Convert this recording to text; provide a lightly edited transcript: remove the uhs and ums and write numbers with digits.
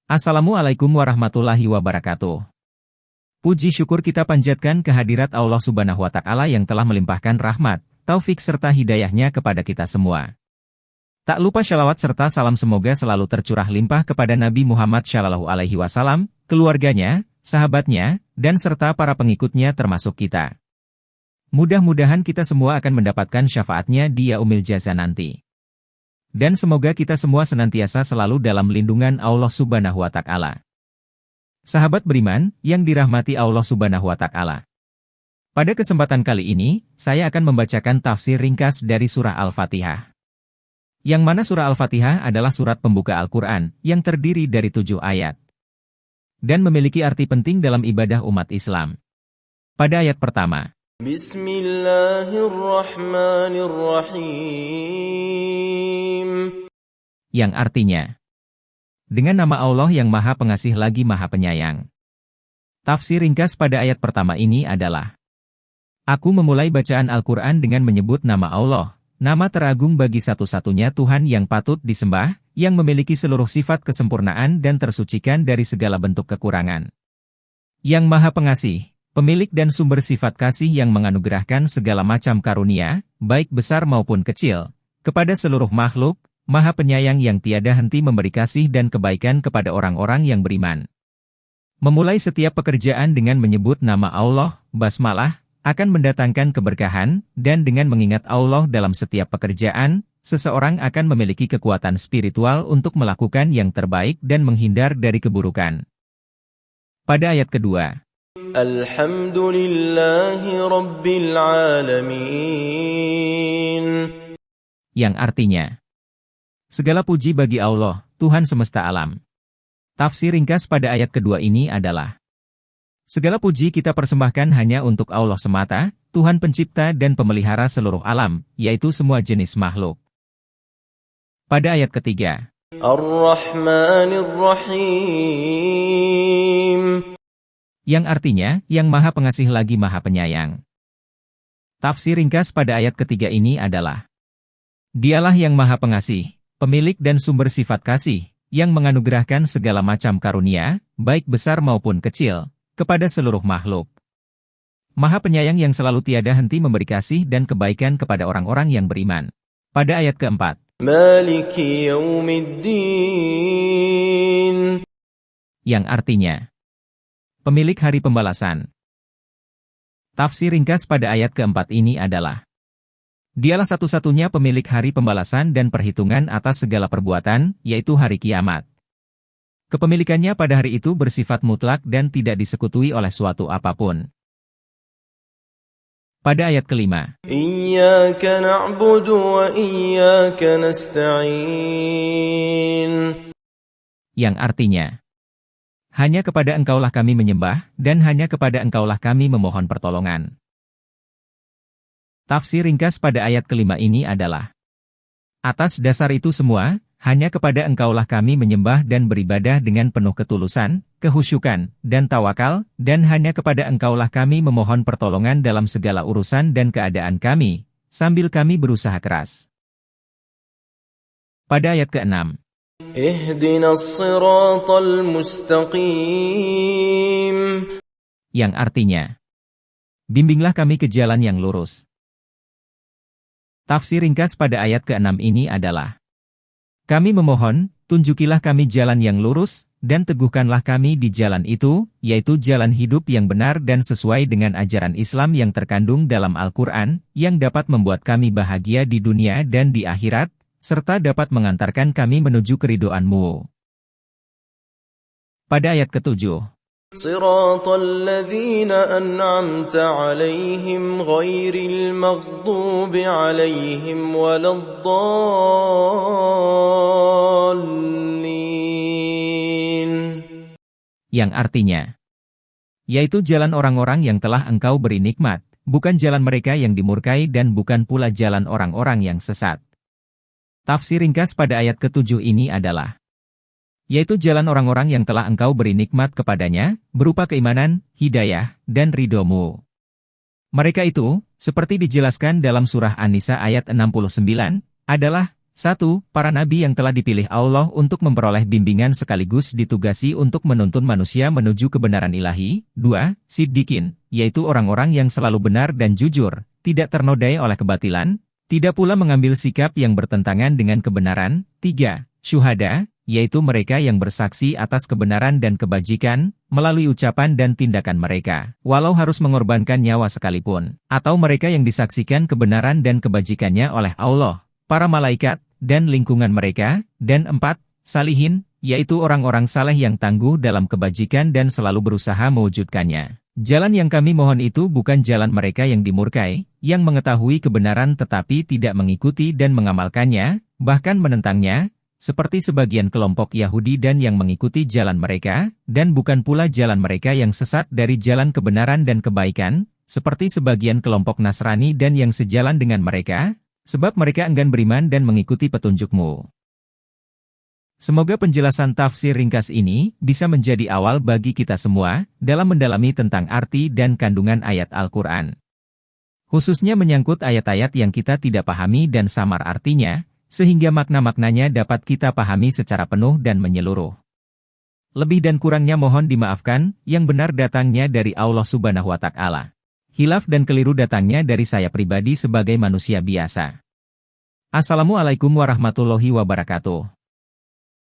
Assalamualaikum warahmatullahi wabarakatuh. Puji syukur kita panjatkan kehadirat Allah Subhanahu wa Ta'ala yang telah melimpahkan rahmat, taufik serta hidayahnya kepada kita semua. Tak lupa shalawat serta salam semoga selalu tercurah limpah kepada Nabi Muhammad SAW, keluarganya, sahabatnya, dan serta para pengikutnya termasuk kita. Mudah-mudahan kita semua akan mendapatkan syafaatnya di yaumil jaza nanti. Dan semoga kita semua senantiasa selalu dalam lindungan Allah Subhanahu wa Ta'ala. Sahabat beriman yang dirahmati Allah Subhanahu wa Ta'ala. Pada kesempatan kali ini, saya akan membacakan tafsir ringkas dari surah Al-Fatihah. Yang mana surah Al-Fatihah adalah surat pembuka Al-Quran yang terdiri dari 7 ayat. Dan memiliki arti penting dalam ibadah umat Islam. Pada ayat pertama. Bismillahirrahmanirrahim. Yang artinya, dengan nama Allah yang Maha Pengasih lagi Maha Penyayang. Tafsir ringkas pada ayat pertama ini adalah, aku memulai bacaan Al-Quran dengan menyebut nama Allah, nama teragung bagi satu-satunya Tuhan yang patut disembah, yang memiliki seluruh sifat kesempurnaan dan tersucikan dari segala bentuk kekurangan. Yang Maha Pengasih, pemilik dan sumber sifat kasih yang menganugerahkan segala macam karunia, baik besar maupun kecil, kepada seluruh makhluk, Maha Penyayang yang tiada henti memberi kasih dan kebaikan kepada orang-orang yang beriman. Memulai setiap pekerjaan dengan menyebut nama Allah, basmalah, akan mendatangkan keberkahan, dan dengan mengingat Allah dalam setiap pekerjaan, seseorang akan memiliki kekuatan spiritual untuk melakukan yang terbaik dan menghindar dari keburukan. Pada ayat kedua. Alhamdulillahi Rabbil Alamin. Yang artinya, segala puji bagi Allah, Tuhan semesta alam. Tafsir ringkas pada ayat kedua ini adalah, segala puji kita persembahkan hanya untuk Allah semata, Tuhan pencipta dan pemelihara seluruh alam, yaitu semua jenis makhluk. Pada ayat ketiga. Ar-Rahmanir-Rahim. Yang artinya, yang Maha Pengasih lagi Maha Penyayang. Tafsir ringkas pada ayat ketiga ini adalah, Dialah yang Maha Pengasih, pemilik dan sumber sifat kasih, yang menganugerahkan segala macam karunia, baik besar maupun kecil, kepada seluruh makhluk. Maha Penyayang yang selalu tiada henti memberi kasih dan kebaikan kepada orang-orang yang beriman. Pada ayat keempat. Maliki Yaumiddin. Yang artinya, pemilik hari pembalasan. Tafsir ringkas pada ayat keempat ini adalah, Dialah satu-satunya pemilik hari pembalasan dan perhitungan atas segala perbuatan, yaitu hari kiamat. Kepemilikannya pada hari itu bersifat mutlak dan tidak disekutui oleh suatu apapun. Pada ayat kelima. Iyyaka na'budu wa iyyaka nasta'in. Yang artinya, hanya kepada Engkaulah kami menyembah, dan hanya kepada Engkaulah kami memohon pertolongan. Tafsir ringkas pada ayat kelima ini adalah, atas dasar itu semua, hanya kepada Engkaulah kami menyembah dan beribadah dengan penuh ketulusan, kehusyukan, dan tawakal, dan hanya kepada Engkaulah kami memohon pertolongan dalam segala urusan dan keadaan kami, sambil kami berusaha keras. Pada ayat ke-6. Ihdinas siratal mustaqim. Yang artinya, bimbinglah kami ke jalan yang lurus. Tafsir ringkas pada ayat ke-6 ini adalah, kami memohon, tunjukilah kami jalan yang lurus, dan teguhkanlah kami di jalan itu, yaitu jalan hidup yang benar dan sesuai dengan ajaran Islam yang terkandung dalam Al-Quran, yang dapat membuat kami bahagia di dunia dan di akhirat, serta dapat mengantarkan kami menuju keridhoan-Mu. Pada ayat ke-7. Siratal ladzina an'amta 'alaihim ghairil maghdubi 'alaihim waladdallin. Yang artinya, yaitu jalan orang-orang yang telah Engkau beri nikmat, bukan jalan mereka yang dimurkai dan bukan pula jalan orang-orang yang sesat. Tafsir ringkas pada ayat ke-7 ini adalah, yaitu jalan orang-orang yang telah Engkau beri nikmat kepadanya, berupa keimanan, hidayah, dan ridho-Mu. Mereka itu, seperti dijelaskan dalam surah An-Nisa ayat 69, adalah 1. Para nabi yang telah dipilih Allah untuk memperoleh bimbingan sekaligus ditugasi untuk menuntun manusia menuju kebenaran ilahi. 2. Siddiqin, yaitu orang-orang yang selalu benar dan jujur, tidak ternodai oleh kebatilan, tidak pula mengambil sikap yang bertentangan dengan kebenaran. 3. Syuhada, yaitu mereka yang bersaksi atas kebenaran dan kebajikan, melalui ucapan dan tindakan mereka, walau harus mengorbankan nyawa sekalipun, atau mereka yang disaksikan kebenaran dan kebajikannya oleh Allah, para malaikat, dan lingkungan mereka. Dan 4. Salihin, yaitu orang-orang saleh yang tangguh dalam kebajikan dan selalu berusaha mewujudkannya. Jalan yang kami mohon itu bukan jalan mereka yang dimurkai, yang mengetahui kebenaran tetapi tidak mengikuti dan mengamalkannya, bahkan menentangnya, seperti sebagian kelompok Yahudi dan yang mengikuti jalan mereka, dan bukan pula jalan mereka yang sesat dari jalan kebenaran dan kebaikan, seperti sebagian kelompok Nasrani dan yang sejalan dengan mereka, sebab mereka enggan beriman dan mengikuti petunjukmu. Semoga penjelasan tafsir ringkas ini bisa menjadi awal bagi kita semua dalam mendalami tentang arti dan kandungan ayat Al-Quran. Khususnya menyangkut ayat-ayat yang kita tidak pahami dan samar artinya, sehingga makna-maknanya dapat kita pahami secara penuh dan menyeluruh. Lebih dan kurangnya mohon dimaafkan, yang benar datangnya dari Allah Subhanahu wa Ta'ala. Hilaf dan keliru datangnya dari saya pribadi sebagai manusia biasa. Assalamualaikum warahmatullahi wabarakatuh.